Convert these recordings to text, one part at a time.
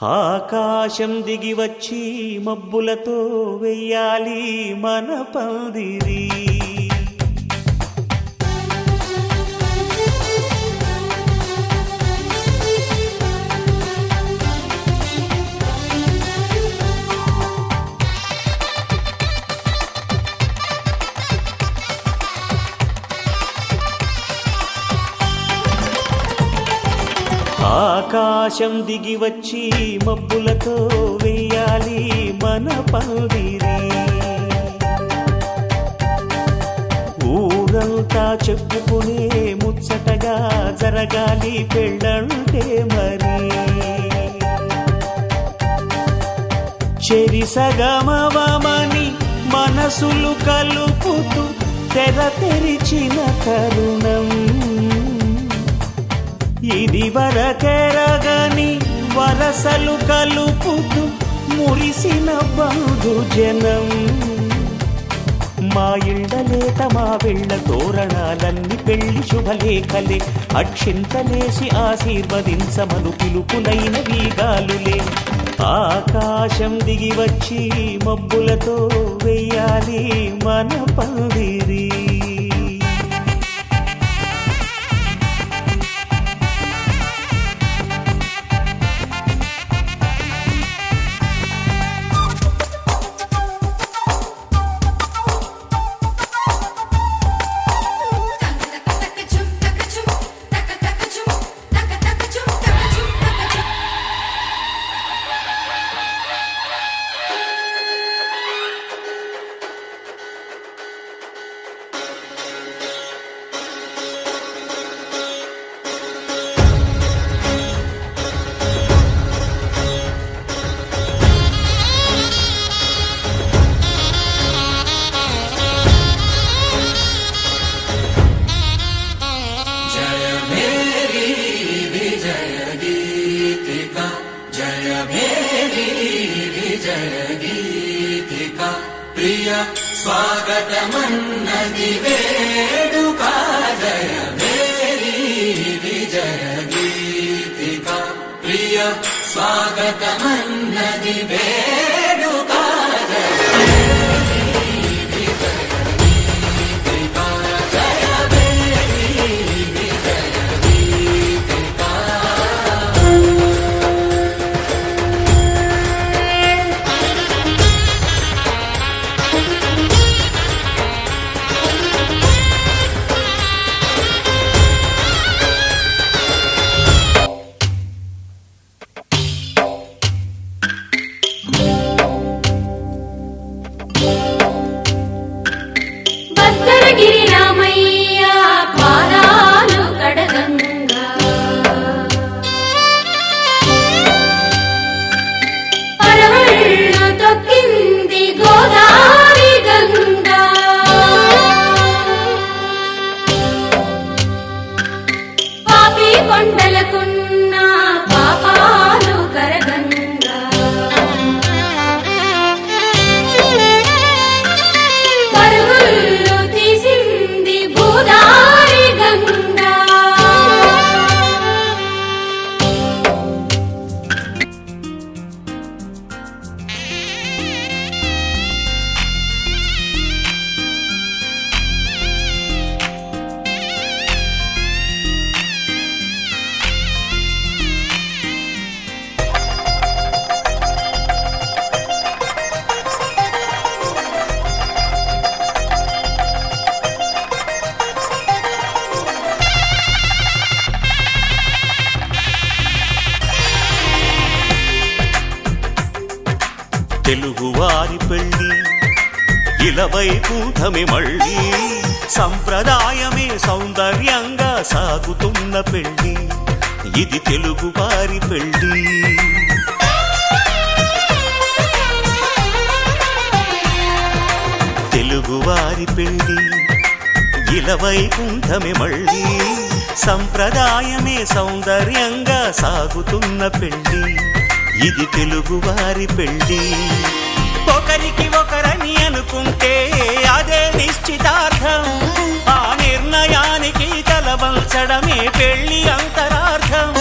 ఆకాశం దిగి వచ్చి మబ్బులతో వెయ్యాలి మన పందిరి. ఆకాశం దిగి వచ్చి మబ్బులతో వెయ్యాలి మన పందిరి. ఊరంతా చెప్పుకునే ముచ్చటగా జరగాలి పెళ్ళంటే మరి. చెరిసగమవమని మనసులు కలుపుతూ తెర తెరిచిన తరుణం ఇది వరకెరగని వరసలు కలుపుతూ మురిసిన బంధుజనం. మా ఇళ్ళలేత మా వెళ్ళ తోరణాలన్నీ పెళ్లి శుభలేఖలే. అక్షింతలేసి ఆశీర్వదించమను పిలుపులైన వీగాలులే. ఆకాశం దిగి వచ్చి మబ్బులతో వెయ్యాలి మన పందిరి. ప్రియ స్వాగతమన్నది వేడుక. జయ మేరీ విజయ గీతిక. ప్రియ స్వాగతమన్నది వేడుక. తెలుగువారి పెళ్ళి ఇలవైకుంఠమే మళ్ళీ. సంప్రదాయమే సౌందర్యంగా సాగుతున్న పెళ్ళి ఇది తెలుగువారి పెళ్ళి. తెలుగువారి పెళ్ళి ఇలవైకుంఠమే మళ్ళీ. సంప్రదాయమే సౌందర్యంగా సాగుతున్న పెళ్ళి ఇది తెలుగువారి పెళ్ళి. ఒకరికి ఒకరని అనుకుంటే అదే నిశ్చితార్థం. ఆ నిర్ణయానికి తలవంచడమే పెళ్ళి అంతరార్థం.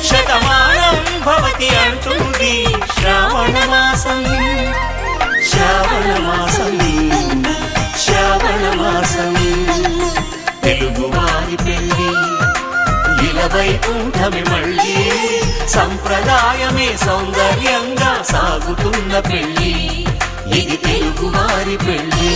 శతమానం భవతి అంటుంది వైకుంఠమి మళ్ళీ సంప్రదాయమే సౌందర్యంగా సాగుతున్న పెళ్ళి ఇది తెలుగువారి పెళ్ళి.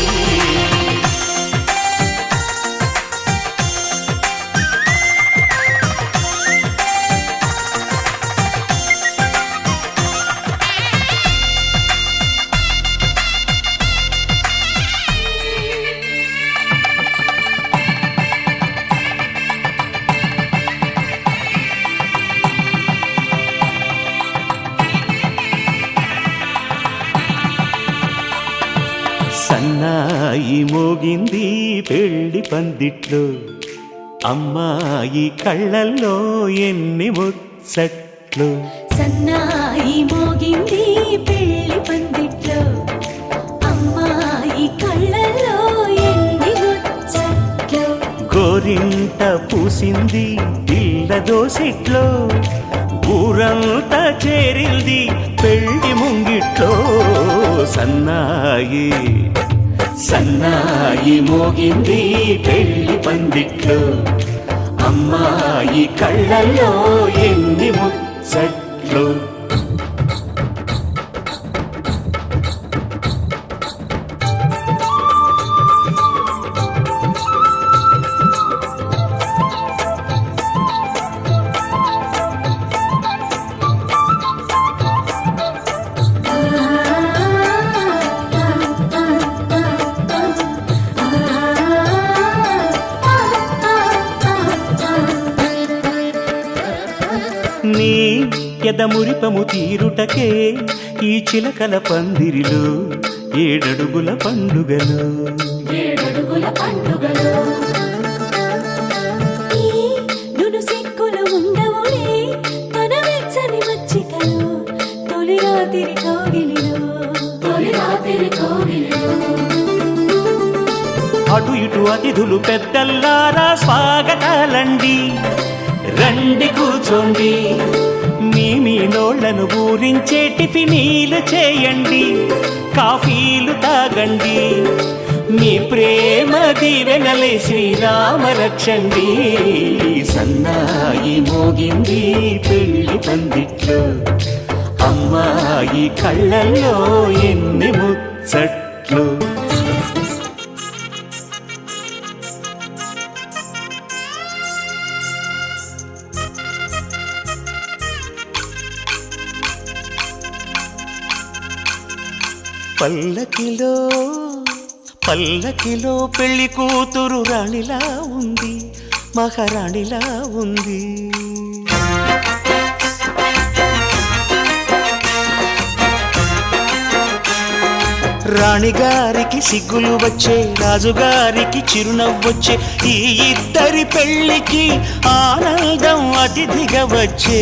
సన్నాయి మోగింది పెళ్లి పందిట్లో, అమ్మాయి కళ్ళల్లో ఎన్ని ముచ్చట్లు. సన్నాయి మోగింది పెళ్లి పందిట్లో, అమ్మాయి కళ్ళల్లో ఎన్ని ముచ్చట్లు. గోరింట పూసింది పిల్ల దోసిట్లో, ఊరంతా చేరింది పెళ్లి ముంగిట్లో. సన్నాయి సన్నాయి మోగింది పెళ్లి పందిట్లో, అమ్మాయి కళ్ళల్లో ఎన్ని ముచ్చట్లు. నీ ఎదమురిపము తీరుటకే ఈ చిలకల పందిరిలో ఏడడుగుల పండుగలు. ఏడడుగుల పండుగలు ఈ నును సిక్కులు ఉండవులే తన వెచ్చని మచ్చికలు. తొలి రాత్రి కోగిలిలో, తొలి రాత్రి కోగిలిలో. అటు ఇటు అతిథులు పెద్దల్లారా స్వాగతాలండి, రండి కూర్చోండి. మీ నోళ్లను ఊరించే టిఫినీలు చేయండి, కాఫీలు తాగండి. మీ ప్రేమ దీవెనలే శ్రీరామ రక్షండి. సన్నాయి మోగింది పెళ్లి పందిట్లో, అమ్మాయి కళ్ళల్లో ఎన్ని ముచ్చట్లు. పల్లకిలో పల్లకిలో పెళ్లి కూతురు రాణిలా ఉంది, మహారాణిలా ఉంది. రాణిగారికి సిగ్గులు వచ్చే, రాజుగారికి చిరునవ్వొచ్చే. ఈ ఇద్దరి పెళ్లికి ఆనందం అతిథిగా వచ్చే.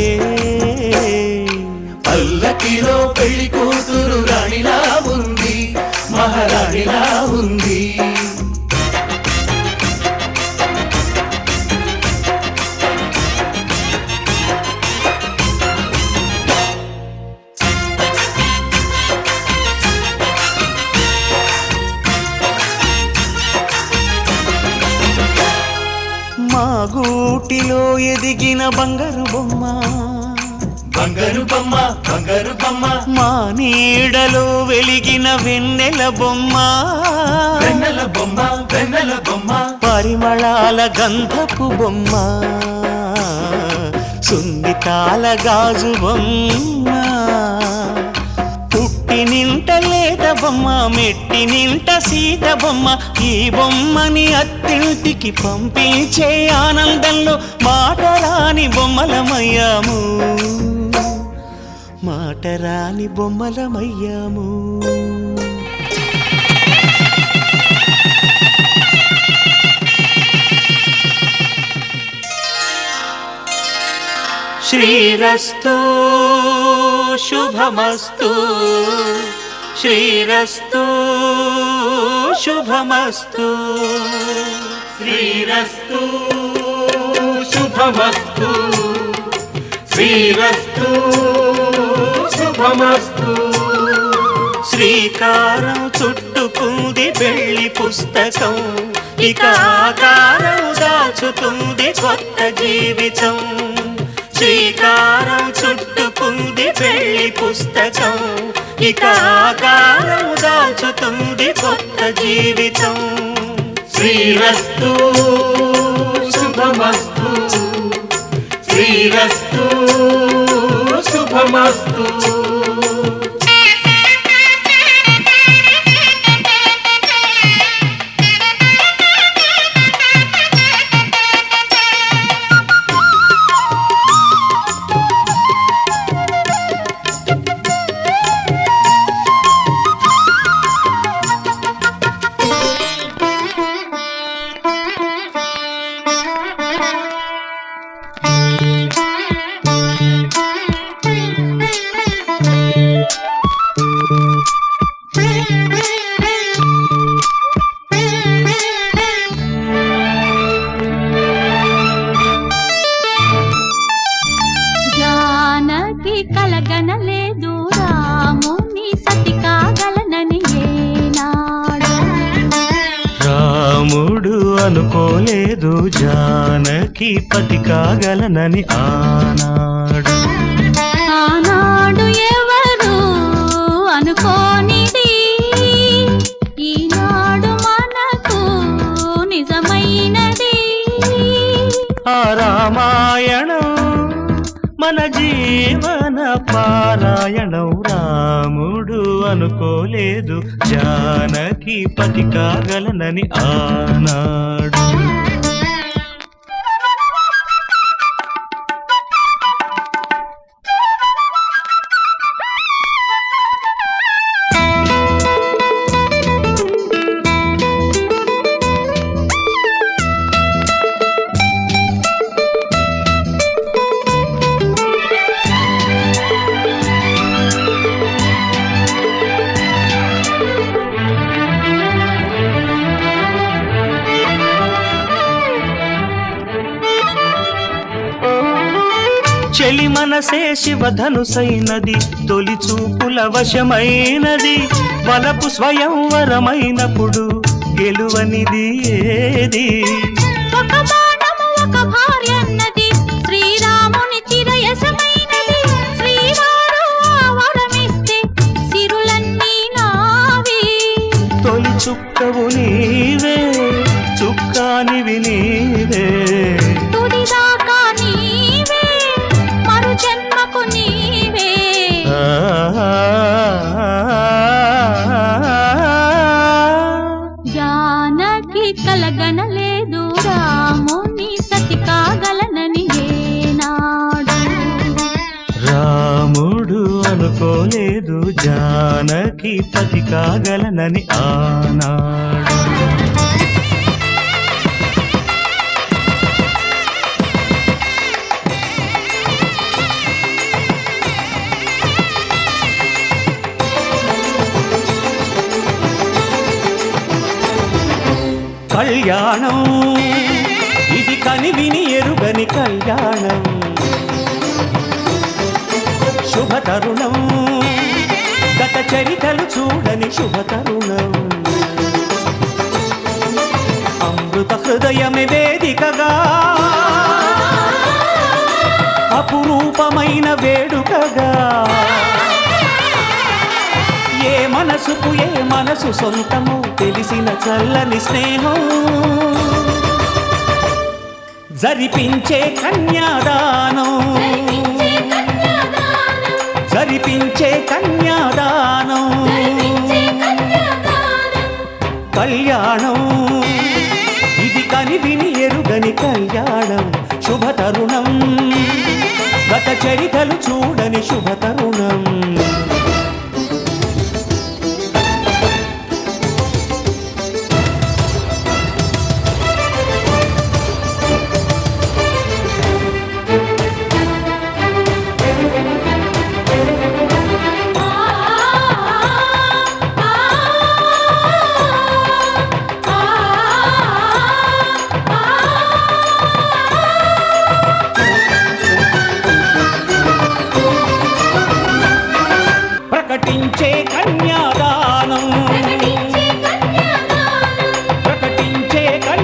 పల్లకిలో పెళ్లి కూతురు రాణిలా ఉంది, మహారాణిలా ఉంది. మా గూటిలో ఎదిగిన బంగారు బొమ్మ, బంగారు బొమ్మ, బంగారు బొమ్మ. మా నీడలో వెలిగిన వెన్నెల బొమ్మ, వెన్నెల బొమ్మ, వెన్నెల బొమ్మ. పరిమళాల గంధపు బొమ్మ, సున్నితాల గాజు బొమ్మ. పుట్టి నింట లేత బొమ్మ, మెట్టి నింట సీత బొమ్మ. ఈ బొమ్మని అత్తింటికి పంపించే ఆనందంలో మాటరాని బొమ్మలమయ్యాము, మాటరాని బొమ్మలమయ్యాము. శ్రీరస్తు శుభమస్తు, శ్రీరస్తు శుభమస్తు, శ్రీరస్తు శుభమస్తు, శ్రీరస్తు శుభమస్తు. శ్రీకారం చుట్టుకుంది పెళ్లి పుస్తకం, ఇక ఆకారం దాచుతుంది కొత్త జీవితం. శ్రీకారం చుట్టుకుంది పెళ్లి పుస్తకం. ఇక ఆకారం దాచుతుంది కొత్త జీవితం. శ్రీరస్తు శుభమస్తు, శ్రీరస్తు శుభమస్తు. జానకి కలగనలేదు రాముని సతి కాగలనని ఏనాడు. రాముడు అనుకోలేదు జానకి పతి కాగలనని ఆనాడు. ఆనాడు ఎవరు అనుకోనిది ఈనాడు మనకు నిజమైనది. ఆ రామాయణం మన జీవన పారాయణం. రాముడు అనుకోలేదు జానకి పతి కాగలనని ఆనాడు. చెలి మనసే శివధనుసైనది, తొలి చూపుల వశమైనది. వలపు స్వయంవరమైనప్పుడు గెలువనిది ఏది? ఒక బాణము ఒక భార్యన్నది శ్రీరాముని చిరయసమైనది. శ్రీవారు ఆ వరమిస్తే సిరులన్నీ నావి. తొలి చుక్కవు నీవే, చుక్కానివి నీవే. తుదిదాకా నీవే, మరు జన్మకు నీవే. జానకి కలగనలేదు రాముని సతి కాగలనని ఏనాడు. రాముడు అనుకోలేదు జానకి పతి కాగలనని ఆనాడు. కళ్యాణం ఇది కనివిని ఎరుగని కళ్యాణం. శుభతరుణం గత చరితలు చూడని శుభతరుణం. అమృత హృదయమే వేదికగా అపురూపమైన వేడుకగా. ఏ మనసుకు ఏ మనసు సొంతమో తెలిసిన చల్లని స్నేహం. జరిపించే కన్యాదానం, జరిపించే కన్యాదానం. కళ్యాణం ఇది కనివిని ఎరుగని కళ్యాణం. శుభతరుణం గత చరితలు చూడని శుభతరుణం. ప్రకటించే కన్యాదానం, ప్రకటించే కన్యాదానం.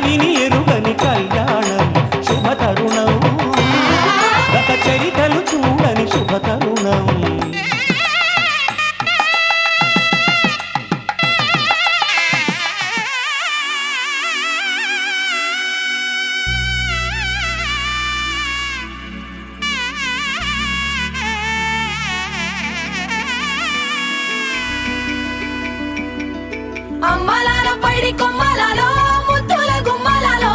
విని ఎరుగని కళ్యాణం శుభతరుణం గత చరితలు చూడని శుభతరుణం అమ్మలాలో పైడి కొమ్మలలో ముద్దుల గుమ్మలలో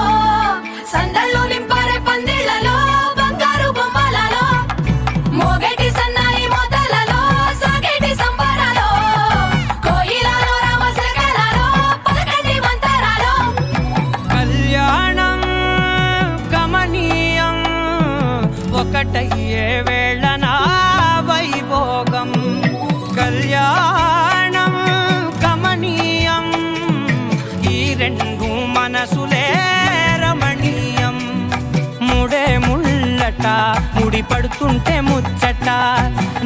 సందళ్ళు నింపారే పందిళ్లలో బంగారు బొమ్మలలో మోగేటి సన్నాయి మోతలలో సాగేటి సంబరాలో కోయిలలో రామశకలలో పలకటి మంతరాలో కళ్యాణం గమనీయం ఒకటయ్యే వేళ నా వైభోగం కళ్యాణం గమనీయం ఈ రెండు మనసులే రమణీయం ముడే ముళ్ళట ముడి పడుతుంటే ముచ్చట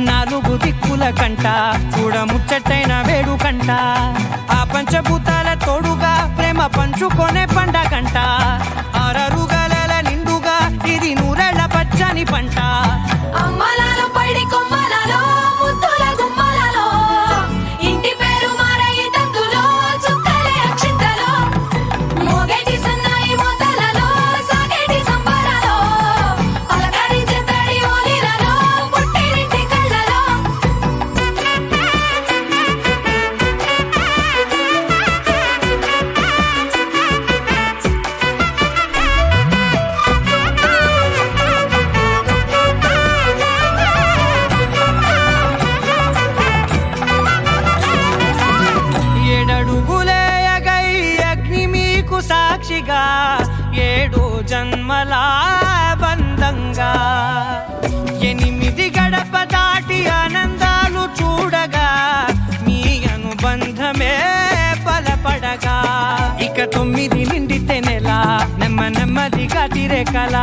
నాలుగు దిక్కుల కంట చూడ ముచ్చటైన వేడుకంట ఆ పంచభూతాల తోడుగా ప్రేమ పంచుకొనే పండగంట ఆరరుగల నిండుగా ఇది నూరెళ్ళ పచ్చని పంట అమ్మలాలో పైడి కొమ్మలలో ముద్దుల గుమ్మలలో ఇంటి పేరు మారయి తందులో చుక్కలే అక్షింతలో మోగేటి సన్నాయి మోతలలో సాగేటి సంబరాలో పలకరించే తడి ఓలిలలో పుట్టినింటి కళ్ళలో ఏడడుగులేయగై అగ్ని మీకు సాక్షిగా ఏడు జన్మల బంధంగా ఎనిమిది గడప దాటి ఆనందాలు చూడగా మీ అనుబంధమే బలపడగా ఇక 9 నిండితే నెల నెమ్మదిగా తిరే కల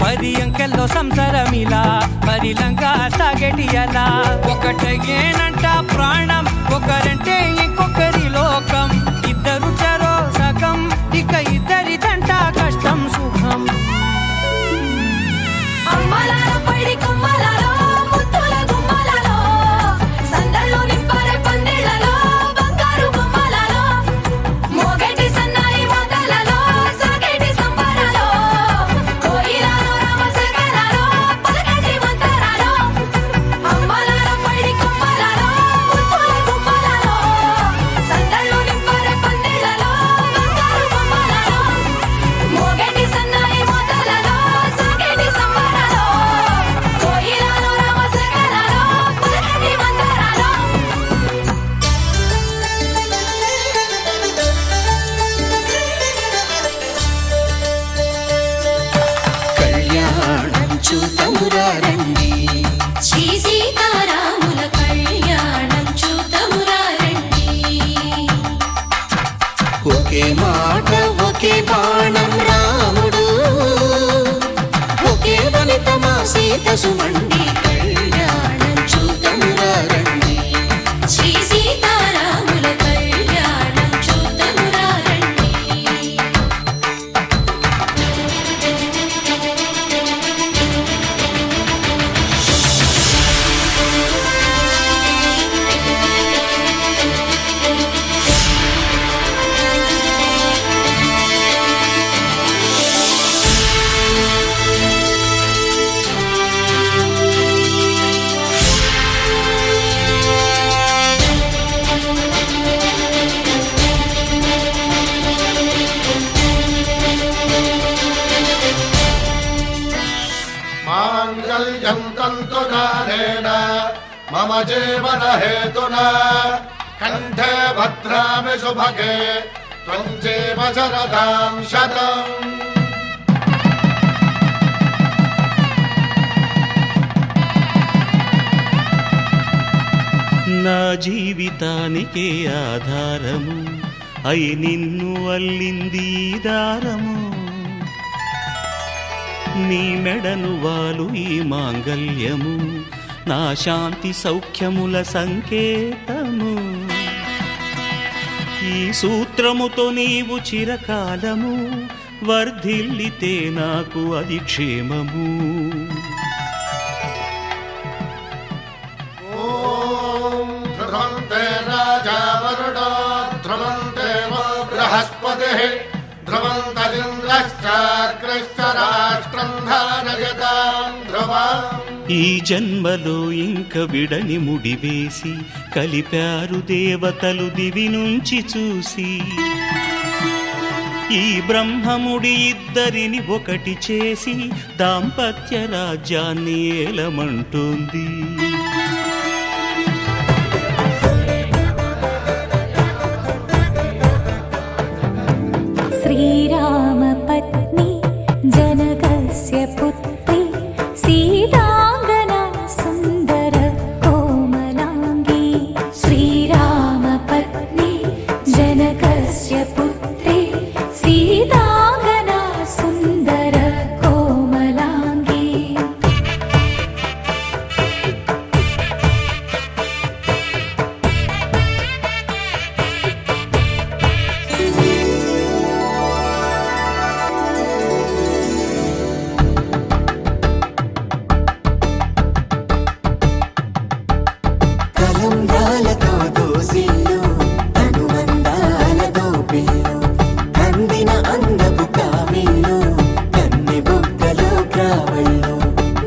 10 అంకెల్లో సంసారమిలా పరిలంగా సాగటి అలా ఒకటేనంట ప్రాణం ఒకరంటే ఇంకొకరి లోకం ఇద్దరు చరో సగం ఇక ఇద్దరిదంట కష్టం సుఖం అమ్మలాలో పైడి కొమ్మలలో ముద్దుల గుమ్మలలో సందళ్ళు నింపారే పందిళ్లలో బంగారు బొమ్మలలో మోగేటి సన్నాయి మోతలలో సాగేటి సంబరాలో కోయిలలో రామశకలలో పలకటి మంతరాలో అమ్మలాలో పైడి కొమ్మలలో ముద్దుల గుమ్మలలో సందళ్ళు నింపారే పందిళ్లలో బంగారు బొమ్మలలో మోగేటి సన్నాయి మోతలలో సాగేటి సంబరాలో కోయిలలో రామశకలలో పలకటి మంతరాలో కళ్యాణం చూతమురా రండి శ్రీ సీతారాముల కళ్యాణం చూతమురా రండి ఒకే మాట ఒకే బాణం రాముడు ఒకే వనిత మా సీత సుమండి కళ్యాణం చూతమురా రండి శ్రీ సీతారాముల కళ్యాణం చూతమురా రండి माङ्गल्यं तन्तुकारेण मम जीवन हेतुना कण्ठे भद्रामि सुभगे त्वं जीव शरदां शतम् నా జీవితానికే ఆధారము అయి నిన్ను అల్లింది ఈ దారము నీ మెడను వాలు ఈ మాంగల్యము నా శాంతి సౌఖ్యముల సంకేతము ఈ సూత్రముతో నీవు చిరకాలము వర్ధిల్లితే నాకు అది క్షేమము. ఓం ధ్రువంతే రాజా వరుడో ధ్రువంతే వో బృహస్పతిః ధ్రువంతరింద్రశ్చాగ్రశ్చ రాష్ట్రం ధారయతాం ధ్రువం. ఈ జన్మలో ఇంక విడని ముడివేసి కలిపారు దేవతలు దివి నుంచి చూసి. ఈ బ్రహ్మముడి ఇద్దరిని ఒకటి చేసి దాంపత్య రాజ్యాన్ని ఏలమంటుంది. శ్రీరామ పత్ని జనకస్య పుత్రి సీతాంగనా సుందర కోమలాంగి. శ్రీరామ పత్ని జనకస్య పుత్రి సీతాంగనా సుందర కోమలాంగి. కలంబ్రాలతో దోసిళ్ళు అనుబంధాలతో పిల్లు అందిన అందపు కావిళ్ళు కన్నె బుగ్గలో క్రావళ్ళు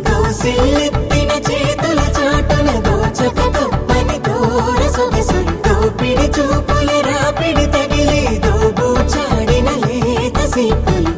దోసిళ్ళెత్తిన చేతుల చాటున దోచక తప్పని దూర సొగసులు దోపిడి చూపుల రాపిడి తగిలి దోబూచాడిన లేత సీపులు.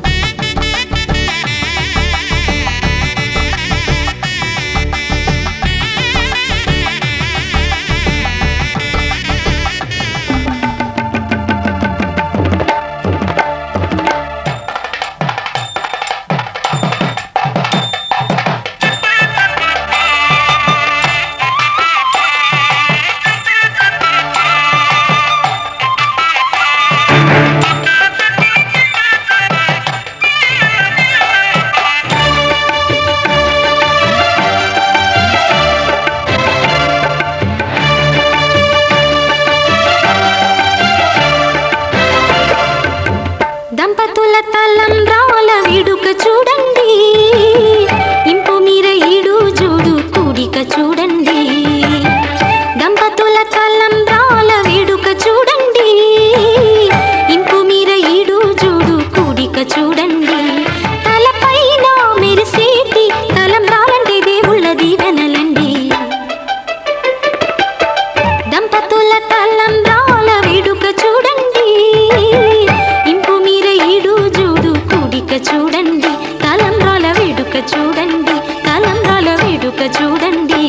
దంపతుల తలంబ్రాల వేడుక చూడండి, ఇంపు మీర ఈడు జోడు కూడిక చూడండి. దంపతుల తలంబ్రాల వేడుక చూడండి, ఇంపు మీర ఈడు జోడు కూడిక చూడండి. తలపైన మెరిసేటి తలంబ్రాలంటే దేవుళ్ళ దీవెనలండి. దంపతుల తలంబ్రాల వేడుక చూడండి, ఇంపు మీర ఈడు జోడు కూడిక చూడండి. తలంబ్రాల వేడుక చూడండి, తలంబ్రాల వేడుక చూడండి.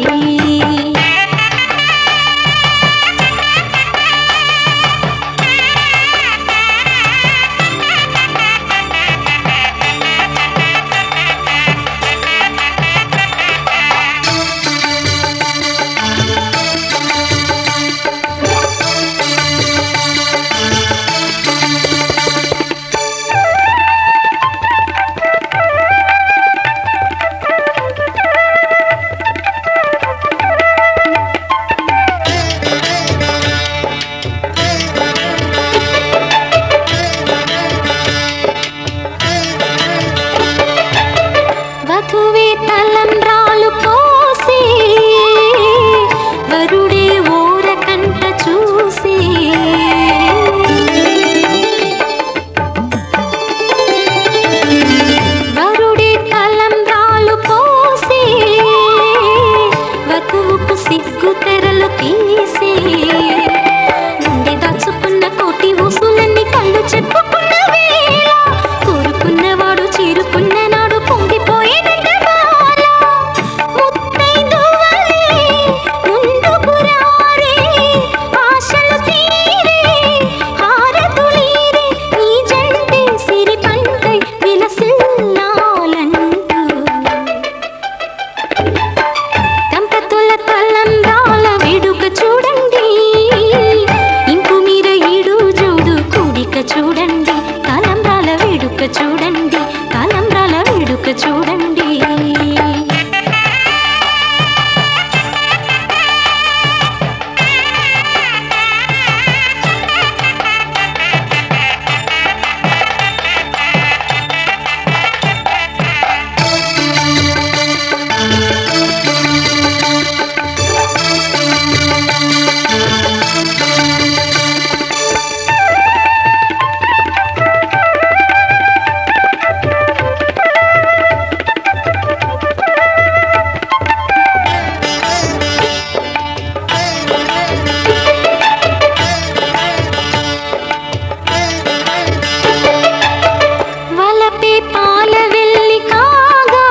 పాల వెల్లి కాగా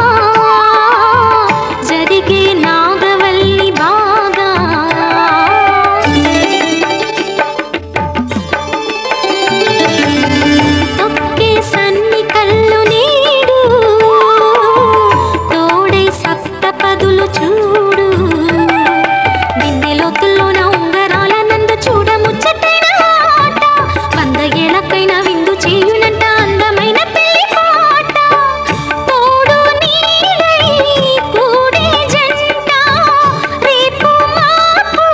జరిగే నాగవల్లి బాగా తొక్కే సన్ని కళ్ళు నీడు తోడై సప్తపదులు చూడు బిందెలోతుల్లోన ఉంగరాల నందు చూడ ముచ్చటైన ఆట 100 ఏళ్ళకైనా విందు చేయునంట అందమైన పెళ్లి పాట తోడు నీడై కూడే జంట రేపు మాపు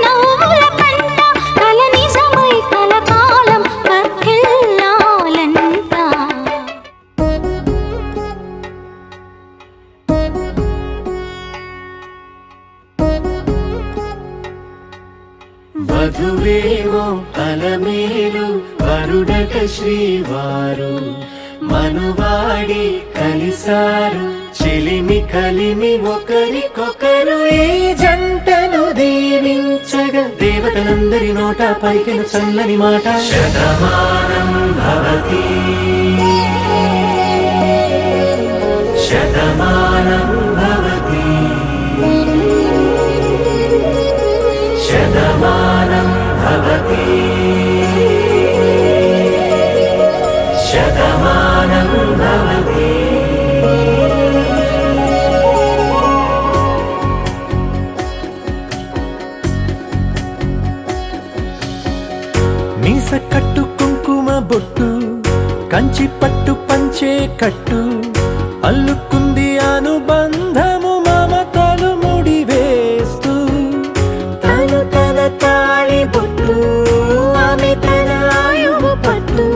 నవ్వుల పంట కల నిజమై కలకాలం వర్ధిల్లాలంట వధువేవో అలమేలు వరుడట శ్రీవారు మనువాడి కలిసారు చెలిమి కలిమి ఒకరికొకరు ఈ జంటను దీవించగా దేవతలందరి నోట పలికిన చల్లని మాట శతమానం భవతి శతమానం భవతి శతమానం భవతి శతమానం భవతి మీస కట్టు కుంకుమ బొట్టు కంచి పట్టు పంచే కట్టు అల్లుకుంది అనుబంధము మమతలు ముడివేస్తూ తను తన తాళి బొట్టు ఆమె తన ఆయువు పట్టు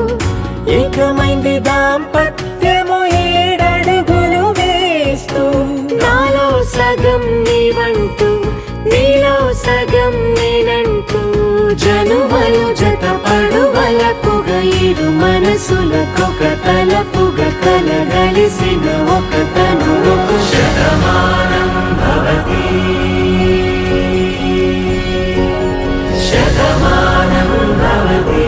ఏకమైంది దాంపత్యము 7 అడుగులు వేస్తూ నాలో సగం నీవంటూ నీలో సగం నేనంటూ జనుమలు జత పడువలకుగా ఇరు మనసులకొక తలపుగా కలగలిసిన ఒక తను శతమానం భవతి శతమానం భవతి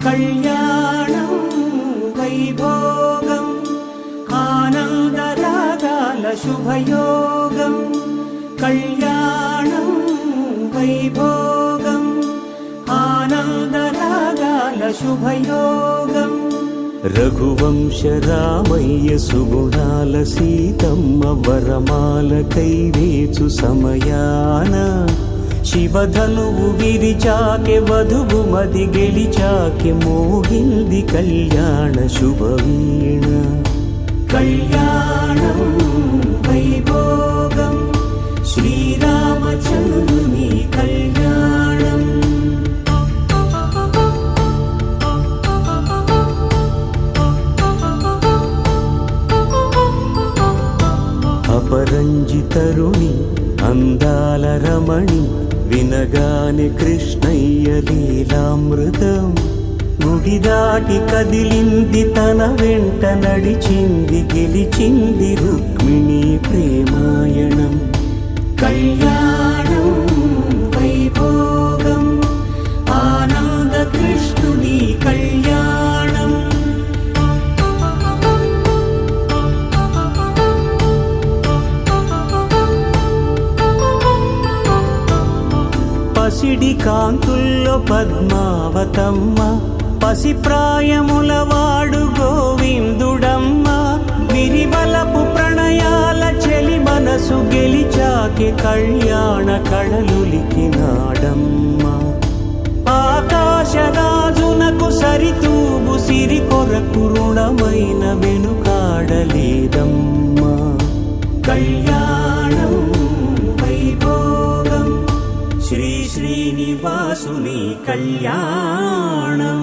కళ్యాణం వైభోగం ఆనందరాగాల శుభయోగం కళ్యాణం వైభోగం ఆనందరాగాల శుభయోగం రఘువంశ రామయ్య సుగుణాల సీతమ్మ వరమాల కైవేచు సమయాన శివధనువు విరిచాకె వధువు మది గెలిచాకె మోగింది కళ్యాణ శుభవీణ కళ్యాణం వైభోగం శ్రీరామచంద్రుని కళ్యాణం అపరంజి తరుణి అందాల రమణి వినగానే కృష్ణయ్య లీలామృతం గుడి దాటి కదిలింది తన వెంట నడిచింది గెలిచింది రుక్మిణి ప్రేమాయణం కళ్యాణం వైభోగం ఆనంద కృష్ణుని కళ్యాణం పసిడి కాంతుల్లో పద్మావతమ్మ పసి ప్రాయముల వాడు గోవిందుడమ్మ విరివలపు ప్రణయాల చెలి మనసు గెలిచాకే కళ్యాణ కళలులికినాడమ్మ ఆకాశరాజునకు సరితూగు సిరి కొరకు రుణమైన వెనుకాడలేదమ్మా కళ్యాణం వైభోగం శ్రీ శ్రీనివాసుని కళ్యాణం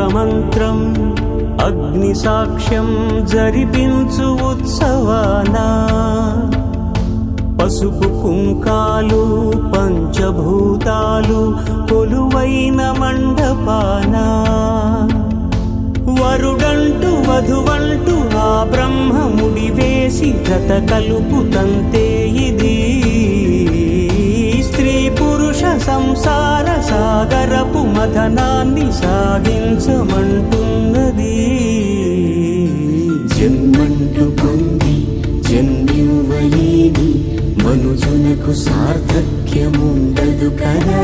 వేదమంత్రం అగ్ని సాక్ష్యం జరిపించు ఉత్సవాన పసుపు కుంకాలు పంచభూతాలు కొలువైన మండపాన వరుడంటూ వధువంటూ ఆ బ్రహ్మముడి వేసి జత కలుపుతంతే ఇది స్త్రీ పురుష సంసార సాగరపు మథనాన్ని సాగించమంటున్నది. జన్మంటూ పొంది జన్మివ్వలేని మనుజునకు సార్థక్యముండదు కదా.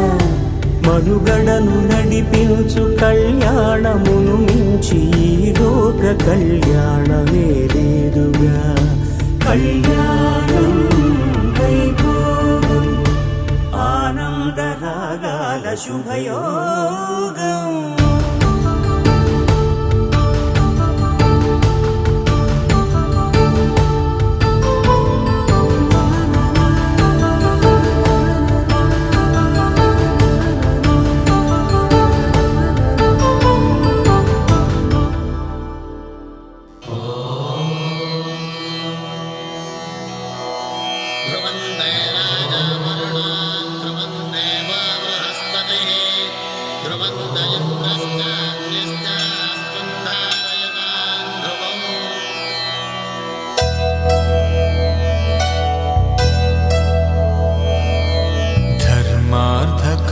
మనుగడను నడిపించు కళ్యాణమును మించి ఈ లోక కళ్యాణమే లేదుగా. కళ్యాణం వైభోగం ఆనంద రాగాల శుభయోగం.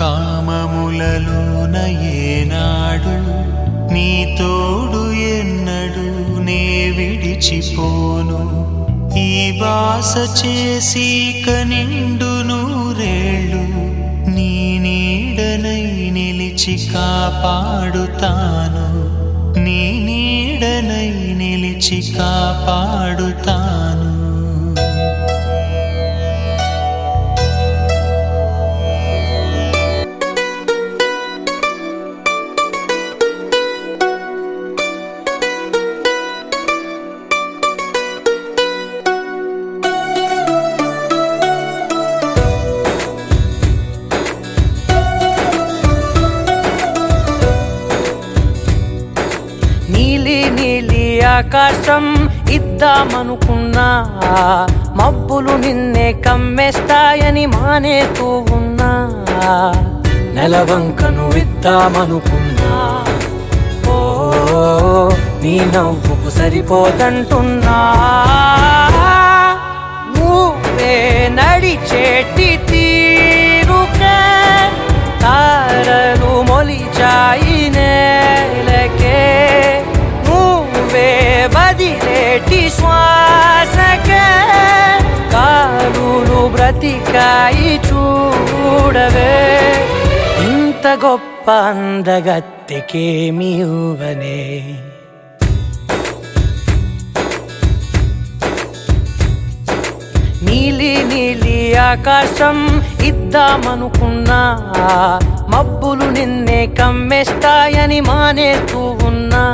కామములలోన ఏనాడు నీ తోడు ఎన్నడు నే విడిచిపోను. ఈ బాస చేసి కనిండు నూరేళ్ళు నీ నీడనై నిలిచి కాపాడుతాను. నీ నీడనై నిలిచి కాపాడుతాను. ఆకాశం ఇద్దామనుకున్నా మబ్బులు నిన్నే కమ్మేస్తాయని మానేస్తూ ఉన్నా. నెలవంకను ఇద్దామనుకున్నా ఓ నీ నవ్వుకు సరిపోదంటున్నా. నువ్వే నడిచేటి తీరుకే తారలు మొలిచాయి నేలకే. వదిలేటి శ్వాసకే కాలులు బ్రతికాయి చూడవే. ఇంత గొప్ప అందగత్తెకేమి ఇవ్వనే. నీలి నీలి ఆకాశం ఇద్దామనుకున్నా మబ్బులు నిన్నే కమ్మేస్తాయని మానేస్తూ ఉన్నా.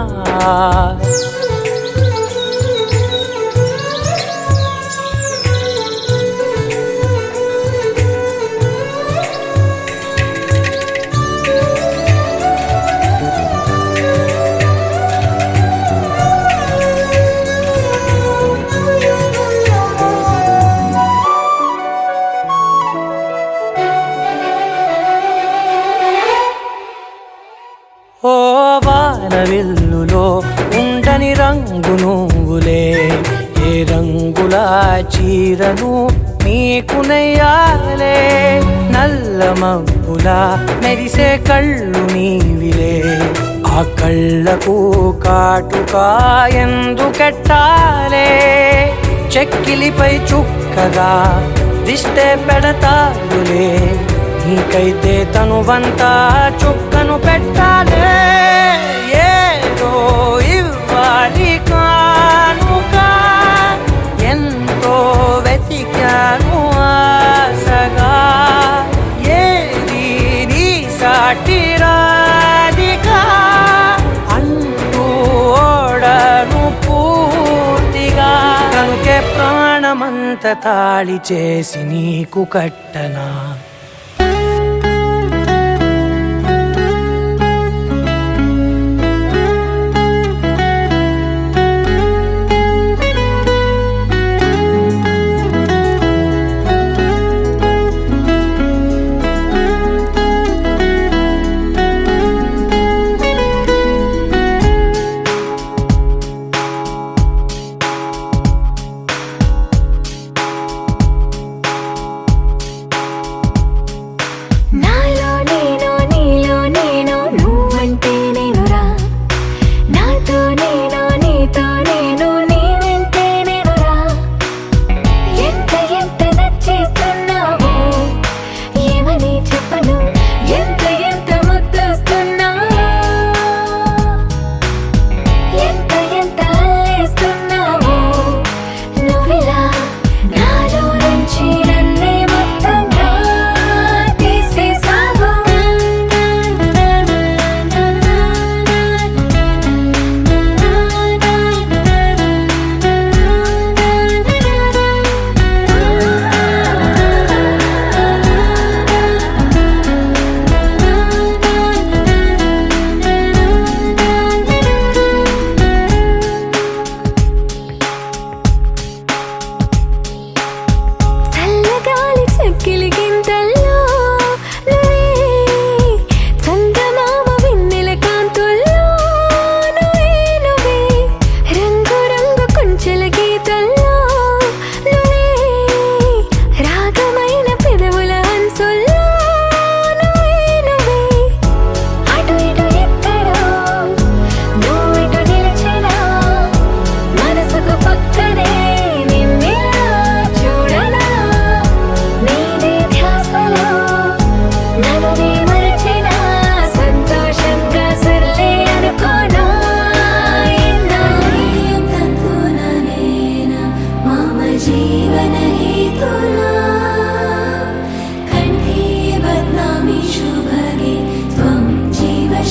ఓ వానవిల్లులో ఉండని రంగు నువ్వులే. ఏ రంగుల చీరను నీకు నెయ్యాలే. నల్ల మబ్బులా మెరిసే కళ్ళు నీవిలే. ఆ కళ్ళకు కాటుకా ఎందుకెట్టాలే. చెక్కిలిపై చుక్కగా దిష్టే పెడతాడులే. నీకైతే తనువంతా చుక్కను పెట్టాలే. ఏదో ఇవ్వాలి కానుక ఎంతో వెతికాను ఆశగా. ఏది నీ సాటి రాధికా అంటూ ఓడను పూర్తిగా. కనుకే ప్రాణమంత తాళి చేసి నీకు కట్టనా.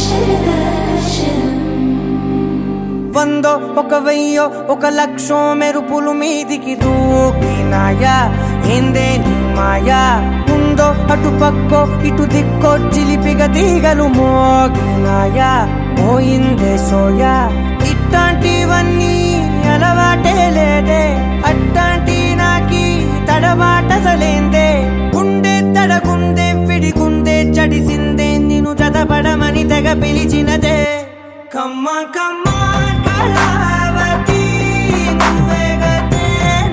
శరదర్శనం వందో ఒక వెయ్యో ఒక లక్షో మెరుపులు మీదికి దూకినాయా ఏందే నీ మాయా ఉందో అటు పక్కో ఇటు దిక్కో చిలిపిగా తీగలు మోగినాయా పోయిందే సోయా ఇట్లాంటివన్నీ అలవాటే లేదే అట్లాంటి నాకి తడబాటసలేందే గుండె తడగుందే విడిగుందే చడిసిందే నిన్ను చదపడమని తెగ పిలిచినదే కమ్మ కమ్మ కళావతి నువ్వే గతే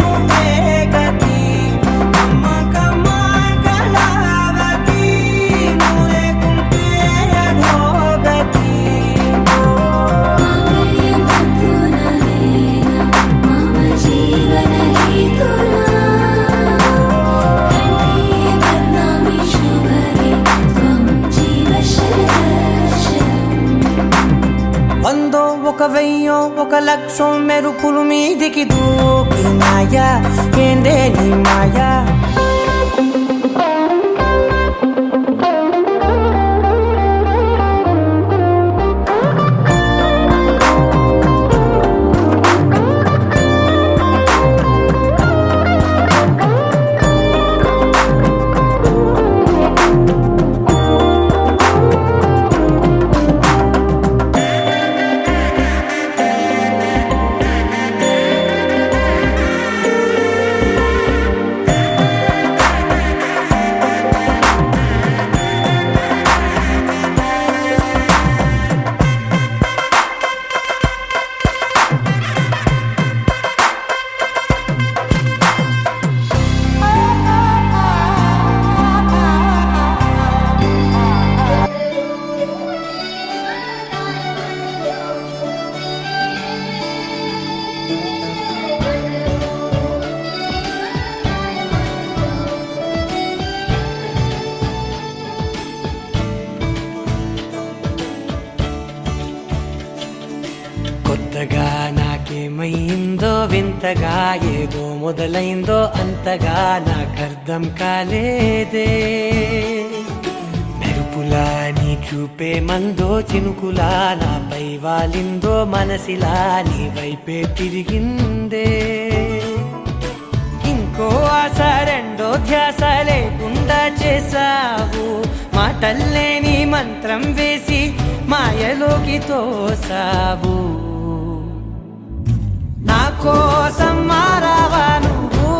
నువ్వే గతి కమ్మ కమ్మ కళావతి నువ్వు లేకుంటే అధోగతి మామయ్యం బంధునలేన మమ జీవన హేతునా కంఠే బద్నామి శుభగే త్వం జీవ శరదర్శనం వందో ఒక వెయ్యో ఒక లక్షో మెరుపులు మీదికి దూకినాయా ఏందే నీ మాయా కొత్తగా నాకేమైందో వింతగా ఏదో మొదలైందో అంతగా నాకర్థం కాలేదే మెరుపులా నీ చూపే మందో చినుకులా నాపై వాలిందో మనసిలా నీ వైపే తిరిగిందే ఇంకో ఆశ రెండో ధ్యాస లేకుండా చేసావు మాటల్లే నీ మంత్రం వేసి మాయలోకి తోసావు నా కోసం మారావా నువ్వు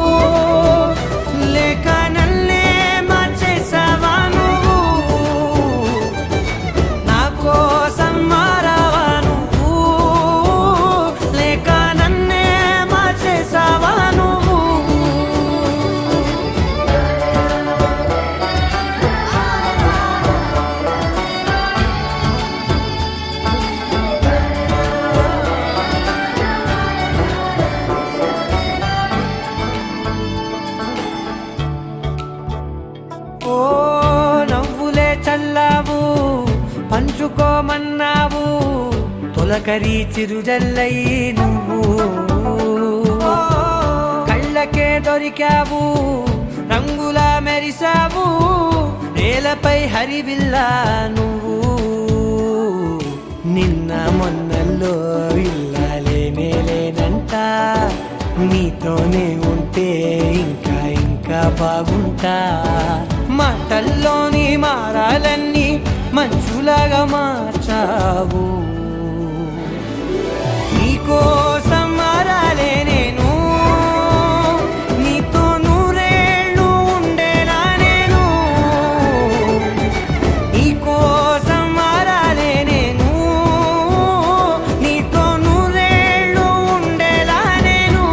లేక నన్నే మార్చేసావా నువ్వు నా కోసం మారావా నువ్వు లేక నన్నే మార్చేసావా నువ్వు ఓ నవ్వులే చల్లావు పంచుకోమన్నావు తొలకరి చిరుజల్లై నువ్వు కళ్ళకే దొరికావు రంగులా మెరిసావు నేలపై హరివిల్లా నువ్వు నిన్న మొన్నల్లో ఇల్లాలేనే లేనంట నీతోనే ఉంటే ఇంకా ఇంకా బాగుంటా మాటల్లోని మారాలన్నీ మంచులాగా మార్చావు నీకోసం మారాలే నేను నీతో నూరేళ్ళు ఉండేనా నేను నీకోసం మారాలే నేను నీతో నూరేళ్ళు ఉండేలా నేను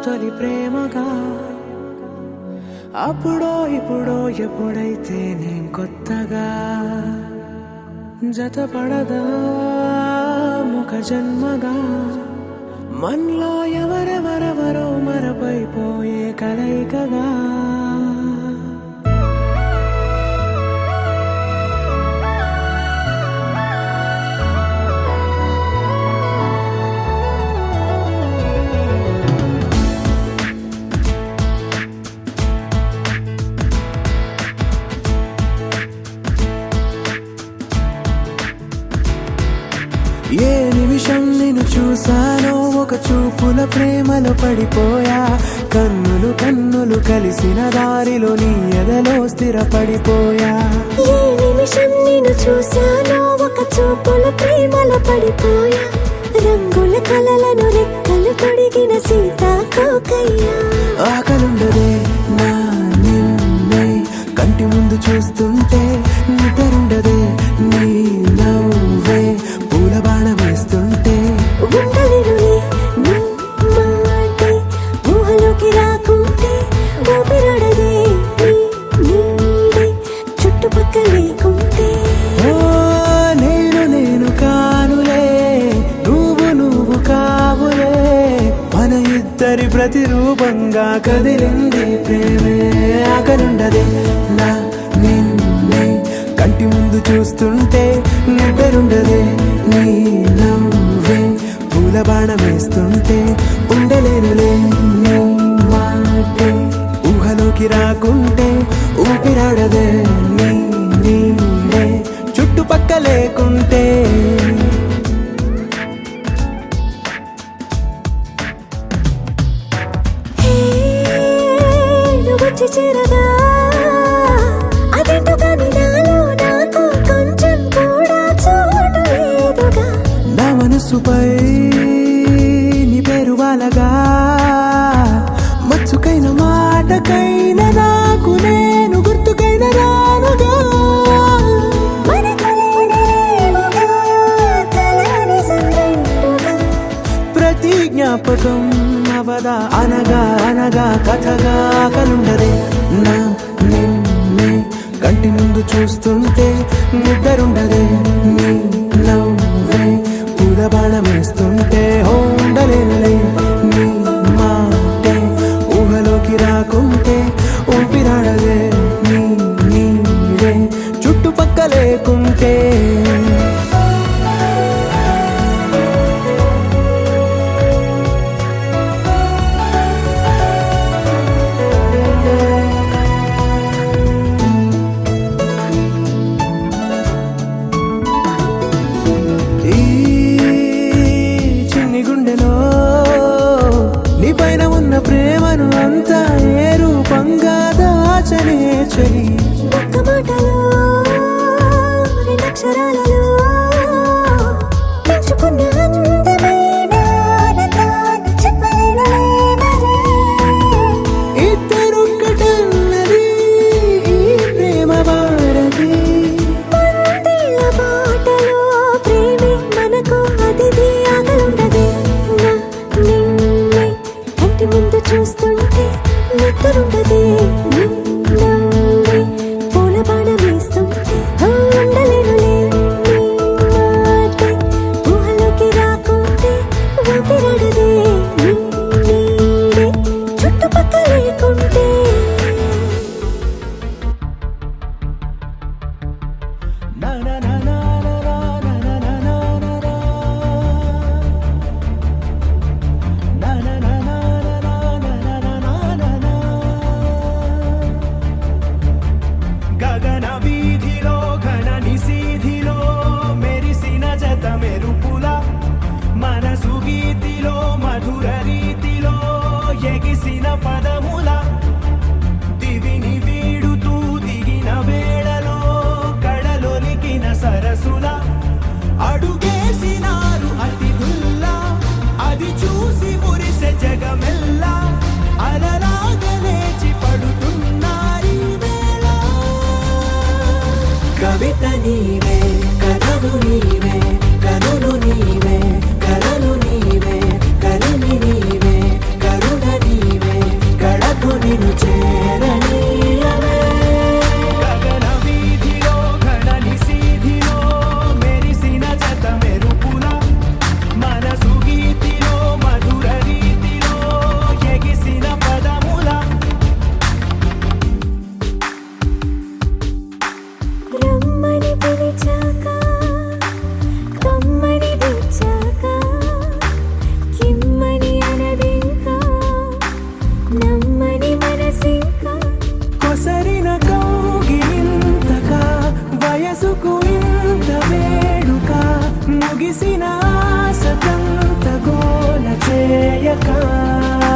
తొలి ప్రేమగా అప్పుడో ఇప్పుడో ఎప్పుడైతే నేను కొత్తగా జతపడదా ముఖ జన్మగా మనలో ఎవరెవరెవరో మరపైపోయే కలయికగా ఏ నిమిషం నిన్ను చూసానో ఒక చూపుల ప్రేమలో పడిపోయా కన్నులు కన్నులు కలిసిన దారిలో నీ ఎదలో స్థిరపడిపోయా ఏ నిమిషం నేను చూశానో ఒక చూపుల ప్రేమలో పడిపోయా రంగుల కలలను రెక్కలు తొడిగిన సీతాకోకయ్యా ఆకలుండదే నా నిన్నే కంటి ముందు చూస్తుంటే నిద్రుండదే నీ నవ్వే పూల బాణం వేస్తుంటే ఉండలేనులే నీ మాటే ఊహలోకి రాకుంటే ఊపిరాడదే నీ నీడే చుట్టుపక్కల లేకుంటే ఓ నేను కానులే నువ్వు కావులే మన ఇద్దరి ప్రతిరూపంగా కదిలింది ప్రేమే ఆకలుండదే నా నిన్నే కంటి ముందు చూస్తుంటే నిద్రుండదే నీ నవ్వే పూల బాణం వేస్తుంటే ఉండలేనులే నీ మాటే ఊహలోకి రాకుంటే ఊపిరాడదే నీ నీడే చుట్టుపక్క లేకుంటే నువ్వు వచ్చి చేరగా అదేంటో కానీ నాలో నాకు కొంచెం కూడా చోటు లేదుగా నా మనసుపై నీ పేరు వాలగా మచ్చుకైన మాటకైన నాకు నేను గుర్తుకైన రానుగా మనకులేనేమోగా కలని సంగంటుగా ప్రతి జ్ఞాపకం అవదా అనగా అనగా కథగా కలుండదే నా నిన్నే కంటి ముందు చూస్తుంటే నిద్రుండదే నీ నవ్వే పూల బాణం వేస్తుంటే ఉండలేనులే నీ మాటే ఊహలోకి రాకుంటే ఊపిరాడదే నీ నీడే చుట్టుపక్క లేకుంటే ఈ చిన్ని గుండెలో నీ పైన ఉన్న ప్రేమను అంతా ఏ రూపంగా దాచనే చలి ఒక్క మాటలో రెండక్షరాలలో పెంచుకున్న అందమైన ఆనందాన్ని చెప్పలేనులే మరి ఇద్దరొక్కటన్నది ఈ ప్రేమ వారది వందేళ్ల బాటలో ప్రేమే మనకు అతిథి ఆగలుండదే నా నిన్నే కంటి ముందు చూస్తుంటే నిద్రుండదే నీ నవ్వే పూల బాణం వేస్తుంటే ఉండలేనులే నీ మాటే ఊహలోకి రాకుంటే ఊపిరాడదే నీ నీడే చుట్టుపక్కల లేకుంటే నా నా నా నా నా నా నా నా నా నా నా. నా నా నా నా నా నా నా నా నా నా. గగన వీధిలో ఘన నిశీధిలో మెరిసిన జత మెరుపుల మనసు గీతిలో మధుర రీతిలో ఎగిసిన పదముల దివిని వీడుతూ దిగిన వేళలో కడలొలికిన సరసుల అడుగేసినారు అతిథుల్లా అది చూసి మురిసె జగమెల్లా అలలాగా లేచి పడుతున్నారీ వేళ కవిత నీవే కథలు నీవే కనులు నీవే కలలు నీవే కలిమి నీవే కరుణ నీవే కవితగా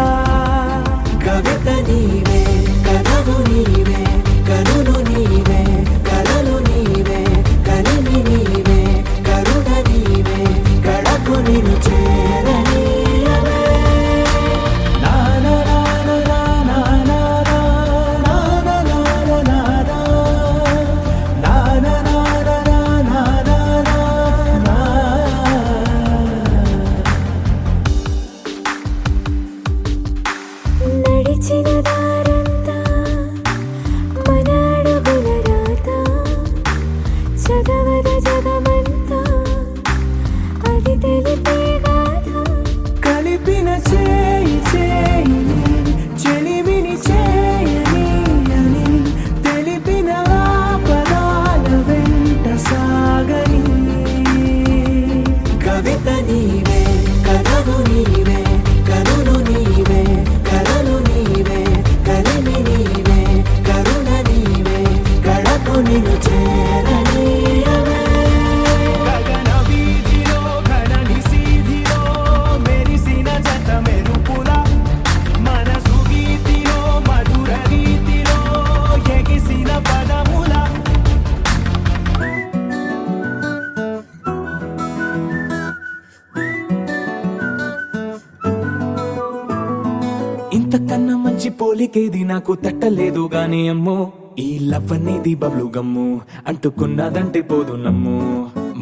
కవిత నీవే కథవు నీవే కనులు నీవే కలలు నీవే కలిమి నీవే కరుణ నీవే కడకు నిన్ను చేరనీయవే నడిచిన దారంతా మన అడుగుల రాత చదవద జగమంతా అది తెలిపే గాథ కలిపిన చేయి చేయిని చెలిమిని చేయని అని తెలిపిన పదాల వెంట సాగని కవిత నీవే కథవు నీవే కనులు నీవే కలలు నీవే కలిమి నీవే కరుణ నీవే కడకు నిన్ను చేరనీయవే గగన వీధిలో ఘనని సీధిలో మెరిసిన జత మెరుపుల మనసు గీతిలో మధుర రీతిలో ఎగిసిన పదముల ఇంతకన్నా మంచి పోలికేది నాకు తట్టలేదు గాని అమ్మో ఈ లవ్ అనేది బబ్లు గమ్ము అంటుకున్నదంటే పోదు నమ్ము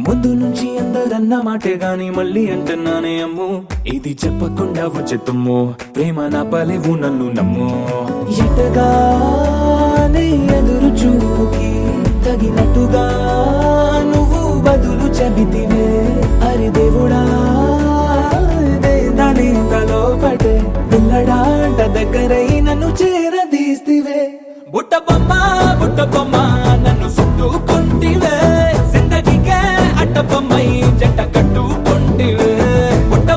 ముందు నుంచి అందరన్న మాటే గాని మళ్ళీ అంటున్నానే అమ్ము ఇది చెప్పకుండా వచ్చెత్తుమ్ము ప్రేమ నా పలేవు నన్ను నమ్ము ఎటగానే ఎదురు చూకి తగినట్టుగా నువ్వు బదులు చెబితివే అరి దేవుడా దానిలో పడే పిల్లడాంట దగ్గరై నన్ను చేరదీస్తివే బుట్ట బొమ్మ నన్ను చుట్టుకుంటివే జిందగీకే అట్ట బొమ్మై జంట కట్టుకుంటివే బుట్ట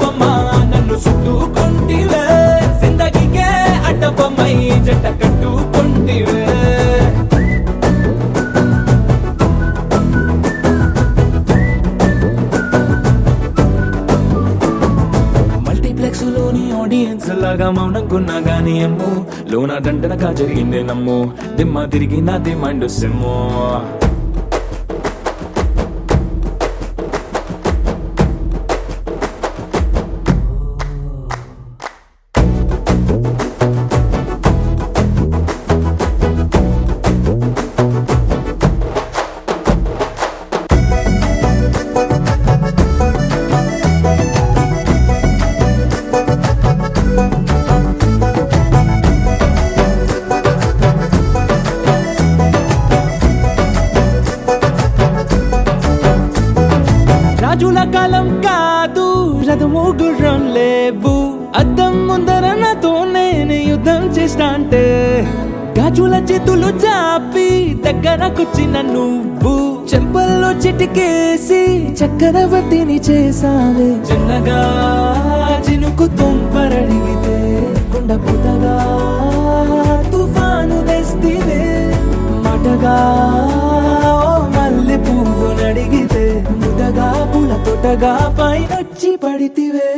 బొమ్మ నన్ను చుట్టుకుంటివే జిందగీకే అట్ట బొమ్మై జంట కట్టుకుంటివే మల్టీప్లెక్స్ లోని ఆడియన్స్ లాగా మౌనంకున్నా గానీ అమ్ము లోన దండనగా జరిగిందే నమ్ము దిమ్మ తిరిగి నాది మైండ్ సిమ్ము రాజుల కాలం కాదు రథము గుర్రం లేవు అద్దం ముందర నాతో నేను యుద్ధం చేస్తా అంటే గాజుల చేతులు చాపి దగ్గరకొచ్చిన నువ్వు చెంపల్లో చిటికేసి చక్రవర్తిని చేసావే చిన్నగా చినుకు తుంపరడిగితే కుండ పుతగా తుఫాను తెస్తివే మాటగా మల్లె పువ్వు నడిగితే ముదగా పుల తొటగా పైనొచ్చి పడితివే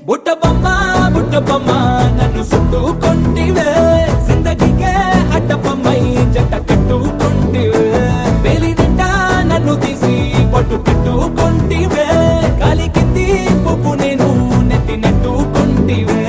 బుట్ట బొమ్మ నన్ను చుట్టుకుంటివే జిందగీకే అట్ట బొమ్మై జంట కట్టుకుంటివే వేలి నిండా నన్ను తీసి పట్టు కట్టుకుంటివే కాలి కింది పువ్వు నేను నెత్తి నెట్టుకుంటివే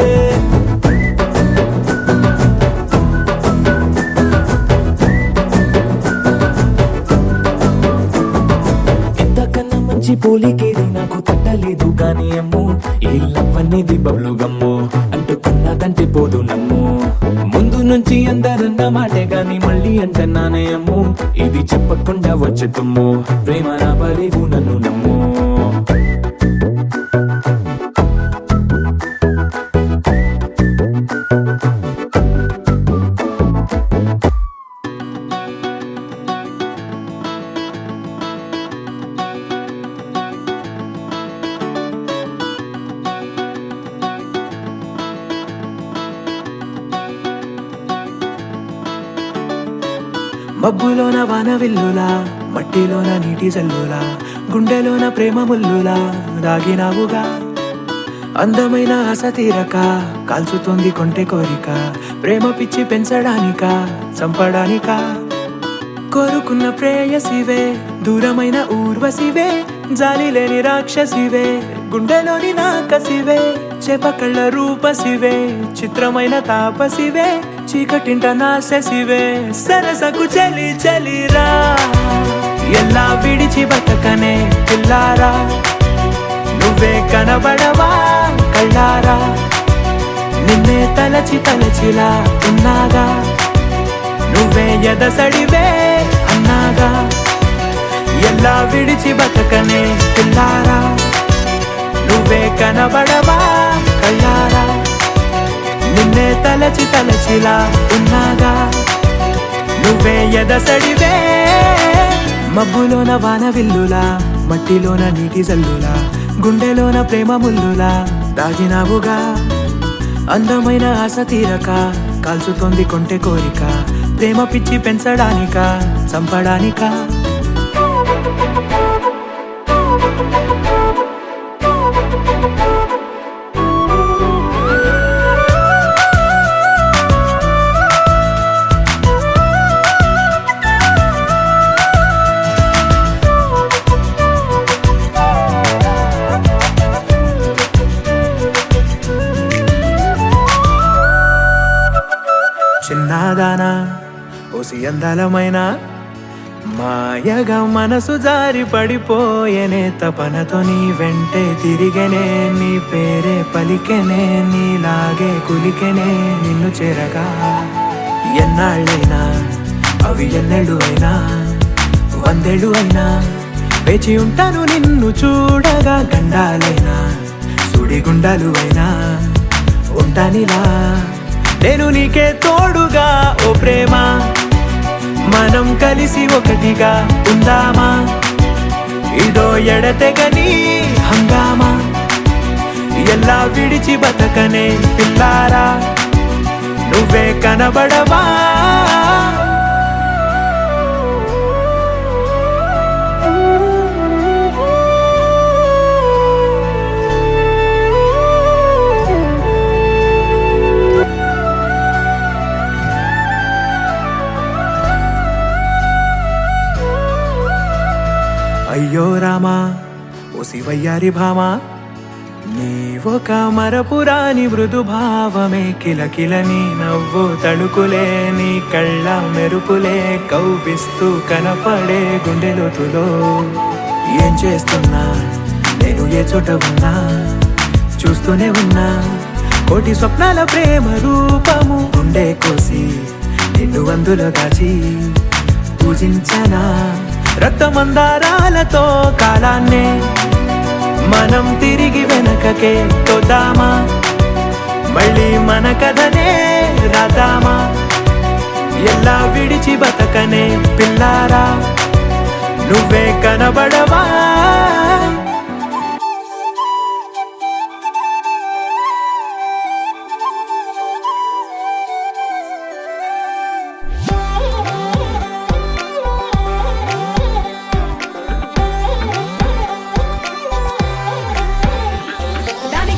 ఇంతకన్నా మంచి పోలికేది నాకు తట్టలేదు కానీ అమ్ము ఈ లవ్ అనేది బబ్లు గమ్ము అంటుకున్నదంటే పోదు నమ్ము ముందు నుంచి అందరన్న మాటే గాని మళ్ళీ అంటున్నానే అమ్ము ఇది చెప్పకుండా వచ్చెత్తుమ్ము ప్రేమ నా పలేవు నన్ను నమ్ము మబ్బులోన వాన విల్లులా మట్టిలోన నీటి జల్లులా గుండెలోన ప్రేమ ముల్లులా దాగినావుగా అందమైన ఆశ తీరక కాల్చుతోంది కొంటె కోరిక ప్రేమ పిచ్చి పెంచడానిక చంపడానిక కోరుకున్న ప్రేయసివే దూరమైన ఊర్వశివే జాలి లేని రాక్షసివే గుండెలోని నాకసివే చేపకళ్ళ రూపసివే చిత్రమైన తాపసివే చీకటింట నాశసివే సరసకు చలి చలిరా ఎలా విడిచి బతకనే పిల్లారా నువ్వే కనబడవా కళ్ళారా నిన్నే తలచి తలచిలా ఉన్నాగా నువ్వే ఎదసడివే అన్నాగా ఎలా విడిచి బతకనే పిల్లారా నువ్వే కనబడవా కళ్ళారా నిన్నే తలచి తలచిలా ఉన్నాగా నువ్వే ఎదసడివే మబ్బులోన వాన విల్లులా మట్టిలోన నీటి జల్లులా గుండెలోన ప్రేమ ముల్లులా దాగినావుగా అందమైన ఆశ తీరక కాల్చుతోంది కొంటె కోరిక ప్రేమ పిచ్చి పెంచడానిక చంపడానిక చిన్నదానా ఓసి అందాలమైన మాయగా మనసు జారి పడిపోయేనే తపనతో నీ వెంటే తిరిగేనే నీ పేరే పలికెనే నీలాగే కులికెనే నిన్ను చేరగా ఎన్నాళ్ళైనా అవి ఎన్నెళ్ళు అయినా 100 ఏళ్ళు అయినా వేచి ఉంటాను నిన్ను చూడగా గండాలైనా సుడిగుండాలు అయినా ఉంటానిలా నేను నీకే తోడుగా ఓ ప్రేమ మనం కలిసి ఒకటిగా ఉందామా ఇదో ఎడతెగని హంగామా ఎలా విడిచి బతకనే పిల్లారా నువ్వే కనబడవా అయ్యో రామా ఓ శివయ్యారి భామా నీవొక మరపురాని మృదు భావమే కిలకిల నీ నవ్వు తడుకులే నీ కళ్ళ మెరుపులే కవ్విస్తూ కనపడే గుండెలోతులో ఏం చేస్తున్నా నేను ఏ చోట ఉన్నా చూస్తూనే ఉన్నా కోటి స్వప్నాల ప్రేమ రూపము గుండె కోసి నిన్ను అందులో దాచి పూజించనా రక్తమందారాలతో కాలాన్నే మనం తిరిగి వెనకకే తోద్దామా మళ్ళీ మన కథనే రాద్దామా ఎలా విడిచి బతకనే పిల్లారా నువ్వే కనబడవా దాని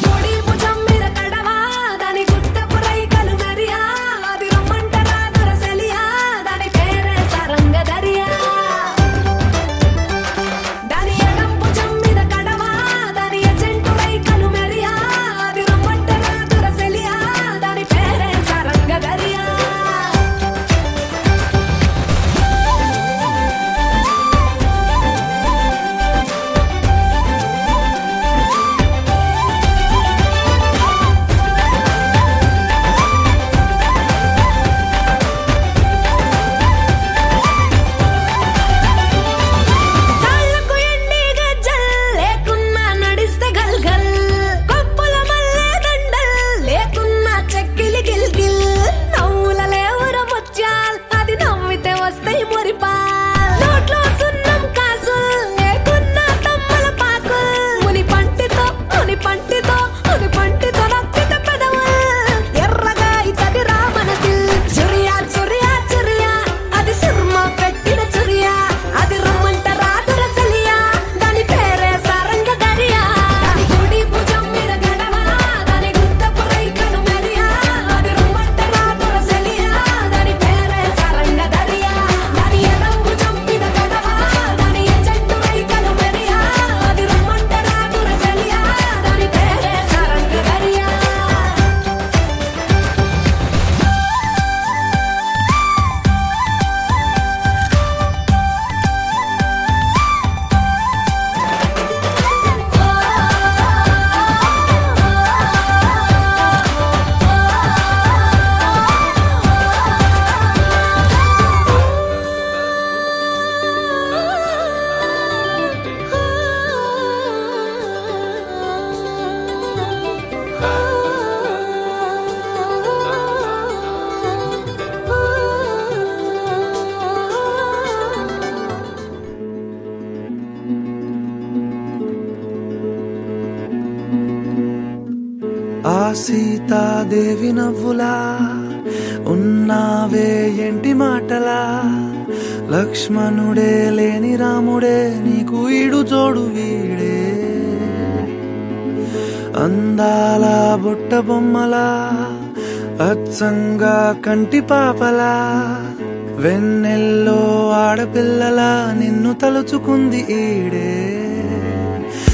సీతాదేవి నవ్వులా ఉన్నావే ఎంటి మాటలా లక్ష్మణుడే లేని రాముడే నీకు ఈడు జోడు వీడే అందాల బుట్ట బొమ్మలా అచ్చంగా కంటి పాపలా వెన్నెల్లో ఆడపిల్లలా నిన్ను తలుచుకుంది ఈడే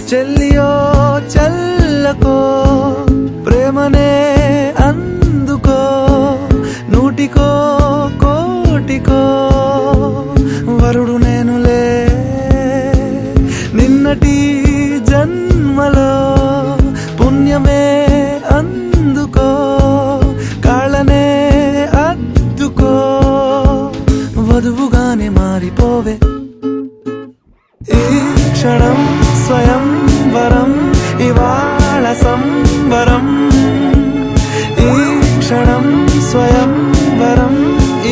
చెల్లియో చల్లకో ప్రేమనే అందుకో నూటికో కోటికో వరుడు నేనులే నిన్నటి జన్మలో పుణ్యమే అందుకో కాళ్ళనే అద్దుకో వధువుగానే మారిపోవే ఈ క్షణం స్వయం వరం ఇవాళ సంబరం ఈ క్షణం స్వయం వరం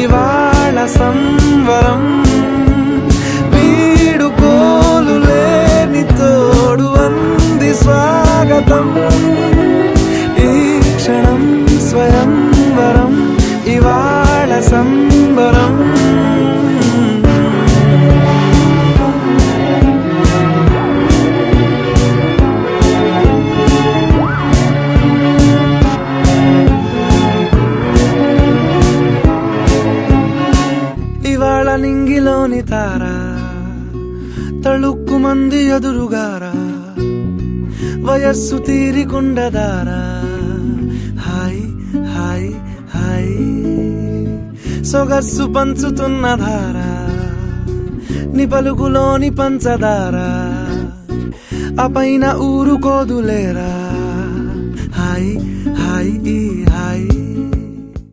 ఇవాళ సంవరం వీడుకోలు లేని తోడు అంది స్వాగతం ఈ క్షణం స్వయం వరం ఇవాళ సంబరం ఇవాళ నింగిలోని తారా తళుక్కు మంది ఎదురుగారా వయస్సు తీరికుండదారా హాయ్ హాయ్ హాయ్ సొగస్సు పంచుతున్న ధారా ని పలుకులోని పంచదారా ఆ పైన ఊరుకోదులేరా హాయ్ హాయ్ ఈ హాయ్